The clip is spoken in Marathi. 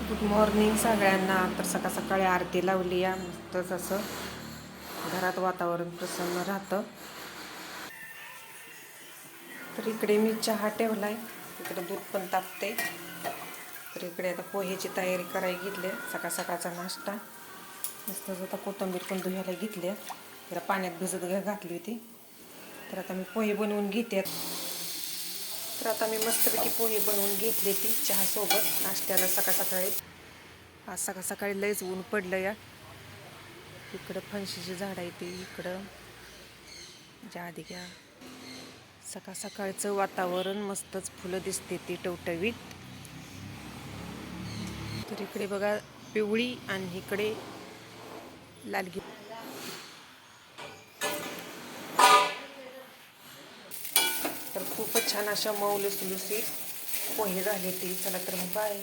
गुड मॉर्निंग सगळ्यांना. तर सकाळ सकाळी आरती लावली या. मस्तच असं घरात वातावरण प्रसन्न राहतं. तर इकडे मी चहा ठेवलाय, इकडे दूध पण तापते. तर इकडे आता पोहेची तयारी करायला घेतली. सकाळ सकाळचा नाश्ता मस्तच. आता कोथिंबीर पण धुवायला घेतली, जरा पाण्यात भिजत घातली होती. तर आता मी पोहे बनवून घेते. तर आता मी मस्तपैकी पोहे बनवून घेतली ती चहासोबत नाश्त्याला सकाळ सकाळी. आज सकाळ सकाळी लयच ऊन पडलं या. इकडं फणशीची झाड आहे ती, इकडं ज्या आधी घ्या. सकाळ सकाळचं वातावरण मस्तच, फुलं दिसते ती टवटवीत. तर इकडे बघा पिवळी आणि इकडे लालगी. तर खूपच छान अशा मऊ लुसलुसीत पोहे झाले ती. चला तर मग बाय.